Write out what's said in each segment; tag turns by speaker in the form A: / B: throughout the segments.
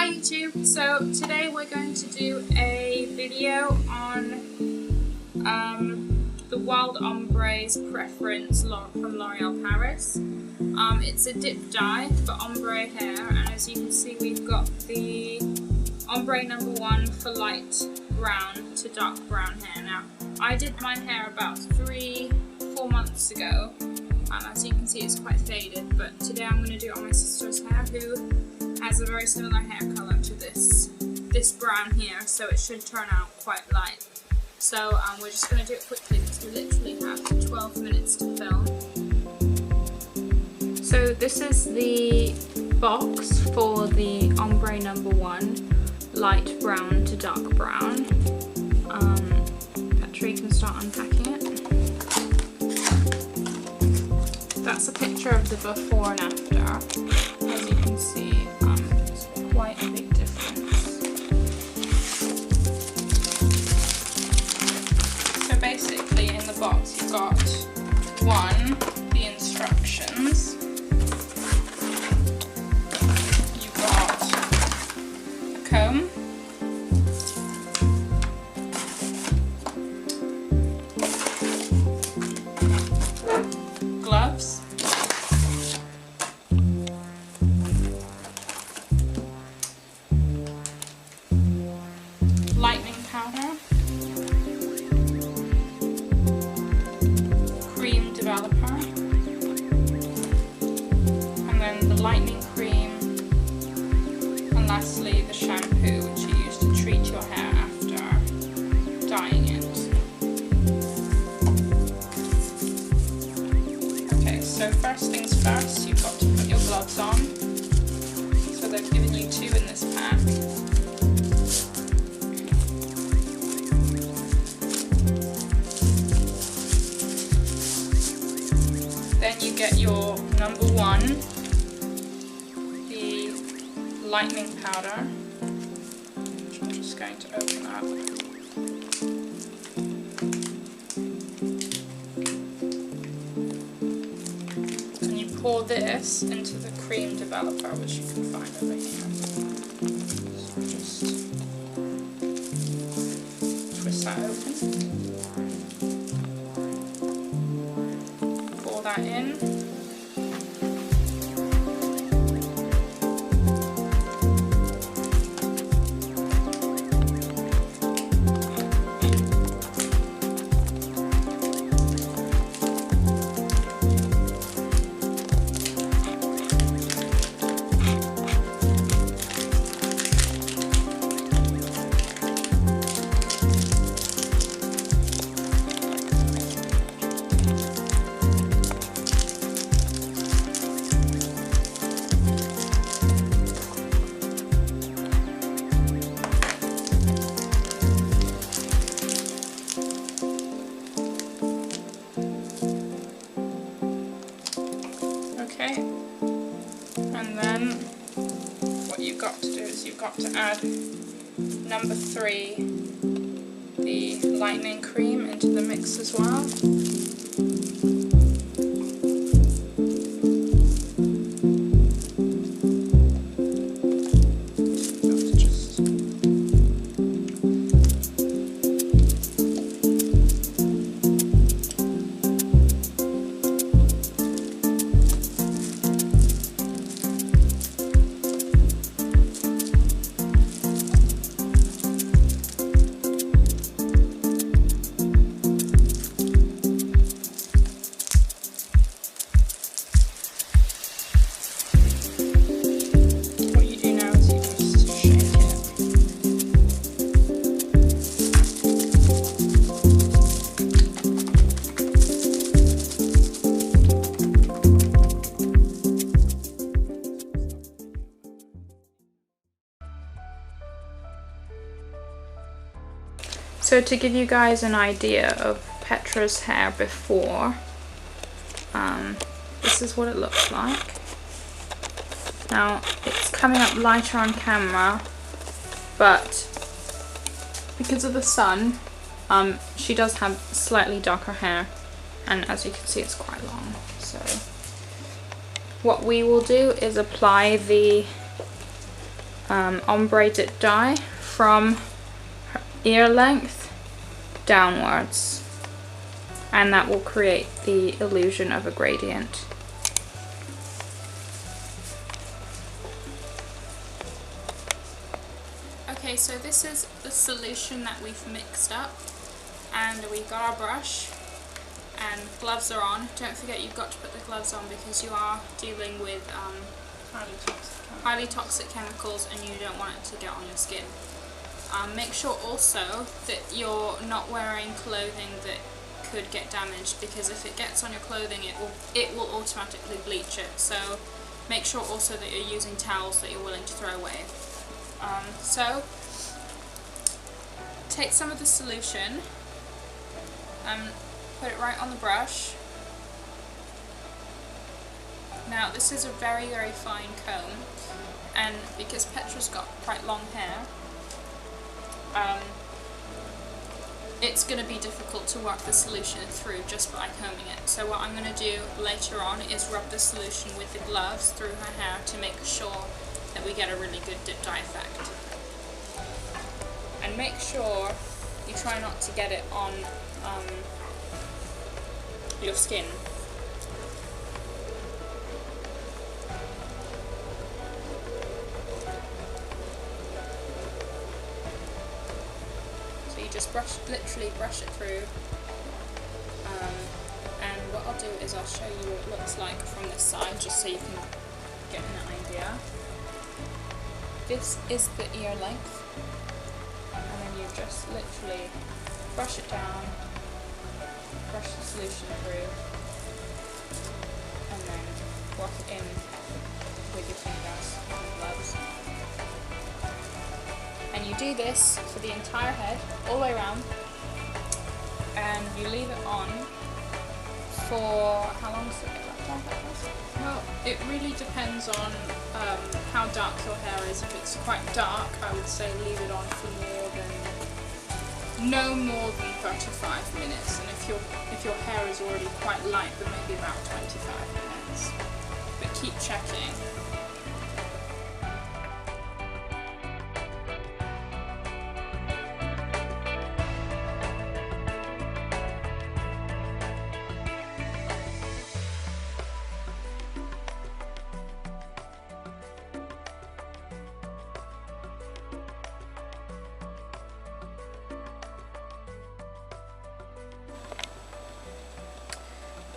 A: Hi YouTube, so today we're going to do a video on the Wild Ombrés Preference from L'Oréal Paris. It's a dip dye for ombre hair, and as you can see we've got the ombre #1 for light brown to dark brown hair. Now I did my hair about 3-4 months ago. As you can see it's quite faded, but today I'm going to do it on my sister's hair who has a very similar hair colour to this brown here, so it should turn out quite light. So we're just going to do it quickly because we literally have 12 minutes to film. So this is the box for the ombre #1, light brown to dark brown. Petra, you can start unpacking it. That's a picture of the before and after. As you can see, it's quite a big difference. So basically in the box you've got the instructions. You've got a comb. Gloves. Lightening powder. Cream developer. And then the lightening cream. And lastly the shampoo, which you use to treat your hair after dyeing it. So first things first, you've got to put your gloves on. So they've given you 2 in this pack. Then you get your #1, the lightening powder, which I'm just going to open up. Pour this into the cream developer, which you can find over here. So just twist that open. Pour that in. Okay, and then what you've got to do is you've got to add #3, the lightening cream, into the mix as well. So to give you guys an idea of Petra's hair before, this is what it looks like. Now it's coming up lighter on camera, but because of the sun, she does have slightly darker hair, and as you can see it's quite long. So what we will do is apply the ombre dip dye from her ear length downwards, and that will create the illusion of a gradient. Okay, so this is the solution that we've mixed up, and we got our brush and gloves are on. Don't forget you've got to put the gloves on because you are dealing with highly toxic chemicals and you don't want it to get on your skin. Make sure also that you're not wearing clothing that could get damaged, because if it gets on your clothing it will automatically bleach it. So make sure also that you're using towels that you're willing to throw away. So take some of the solution and put it right on the brush. Now this is a very, very fine comb, and because Petra's got quite long hair, it's going to be difficult to work the solution through just by combing it. So what I'm going to do later on is rub the solution with the gloves through her hair to make sure that we get a really good dip dye effect. And make sure you try not to get it on your skin. So you just literally brush it through, and what I'll do is I'll show you what it looks like from this side, just so you can get an idea. This is the ear length, and then you just literally brush it down, brush the solution through, and then work it in with your fingers and gloves. And you do this for the entire head, all the way around, and you leave it on for, how long does it get left on? Well, it really depends on how dark your hair is. If it's quite dark, I would say leave it on for no more than 35 minutes, and if your hair is already quite light, then maybe about 25 minutes. But keep checking.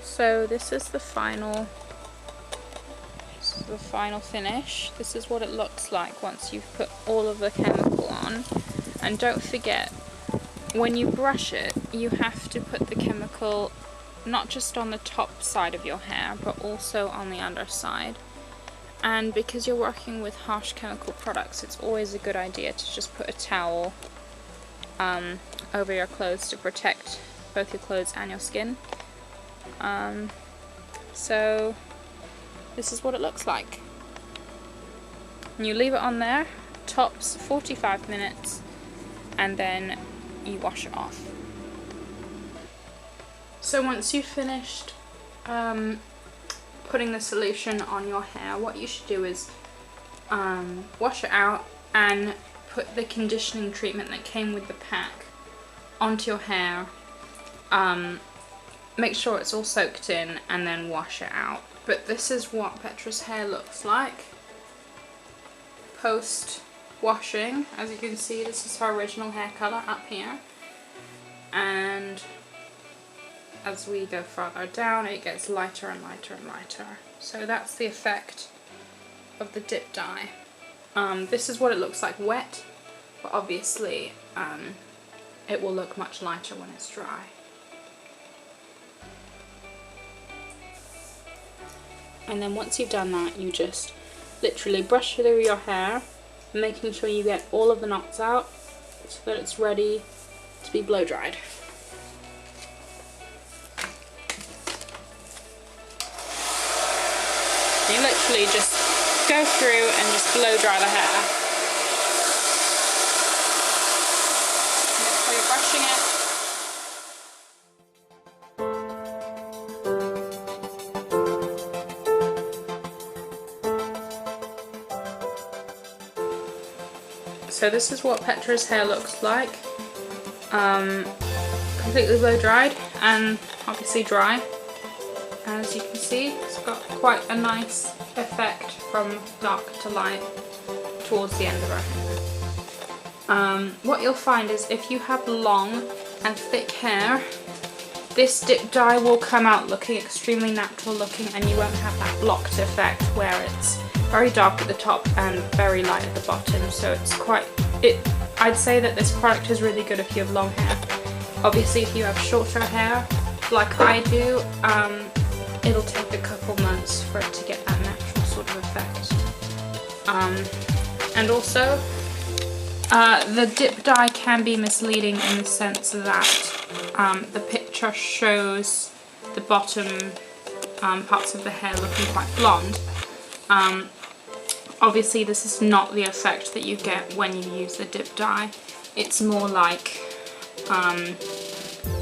A: So this is the final finish. This is what it looks like once you've put all of the chemical on. And don't forget, when you brush it, you have to put the chemical not just on the top side of your hair, but also on the underside. And because you're working with harsh chemical products, it's always a good idea to just put a towel over your clothes to protect both your clothes and your skin. So this is what it looks like. And you leave it on there, tops 45 minutes, and then you wash it off. So once you've finished putting the solution on your hair, what you should do is wash it out and put the conditioning treatment that came with the pack onto your hair. Make sure it's all soaked in and then wash it out. But this is what Petra's hair looks like post washing. As you can see, this is her original hair colour up here, and as we go further down it gets lighter and lighter and lighter. So that's the effect of the dip dye. This is what it looks like wet, but obviously it will look much lighter when it's dry. And then once you've done that, you just literally brush through your hair, making sure you get all of the knots out so that it's ready to be blow dried. You literally just go through and just blow dry the hair. Make sure you're brushing it. So this is what Petra's hair looks like. Completely blow dried and obviously dry. As you can see, it's got quite a nice effect from dark to light towards the end of her hair. What you'll find is if you have long and thick hair, this dip dye will come out looking extremely natural looking, and you won't have that blocked effect where it's very dark at the top and very light at the bottom. So it's I'd say that this product is really good if you have long hair. Obviously if you have shorter hair like I do, it'll take a couple months for it to get that natural sort of effect. And also the dip dye can be misleading in the sense that the picture shows the bottom parts of the hair looking quite blonde. Obviously this is not the effect that you get when you use the dip dye. It's more like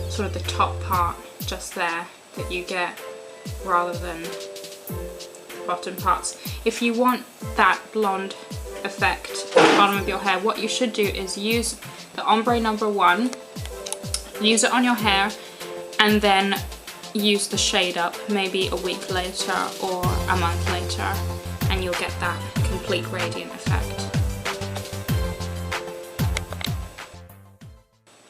A: sort of the top part just there that you get rather than the bottom parts. If you want that blonde effect at the bottom of your hair, what you should do is use the Ombre number 1, use it on your hair, and then use the shade up maybe a week later or a month later, and you'll get that complete radiant effect.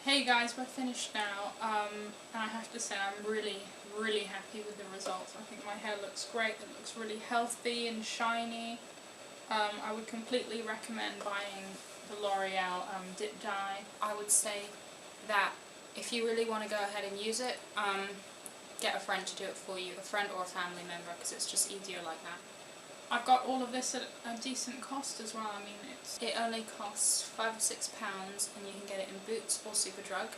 A: Hey guys, we're finished now, and I have to say I'm really happy with the results. I think my hair looks great, it looks really healthy and shiny. I would completely recommend buying the L'Oréal dip dye. I would say that if you really want to go ahead and use it, get a friend to do it for you, a friend or a family member, because it's just easier like that. I've got all of this at a decent cost as well. I mean, it only costs £5 or £6 and you can get it in Boots or Superdrug.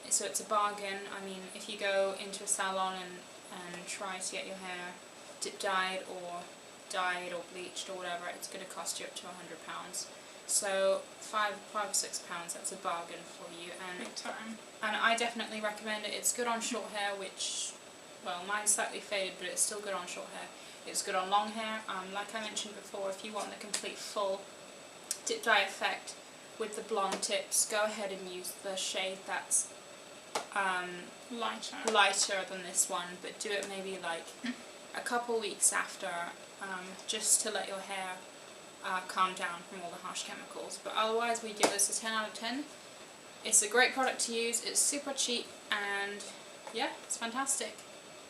A: So it's a bargain. I mean, if you go into a salon and try to get your hair dip dyed or bleached or whatever, it's going to cost you up to £100. So £5 or £6, that's a bargain for you. And big time. And I definitely recommend it. It's good on short hair, which, well, mine's slightly faded, but it's still good on short hair. It's good on long hair. Like I mentioned before, if you want the complete full dip dye effect with the blonde tips, go ahead and use the shade that's lighter than this one, but do it maybe like a couple weeks after, just to let your hair calm down from all the harsh chemicals. But otherwise we give this a 10 out of 10. It's a great product to use, it's super cheap, and yeah, it's fantastic.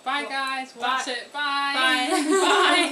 A: Bye guys, that's it, bye! Bye! Bye!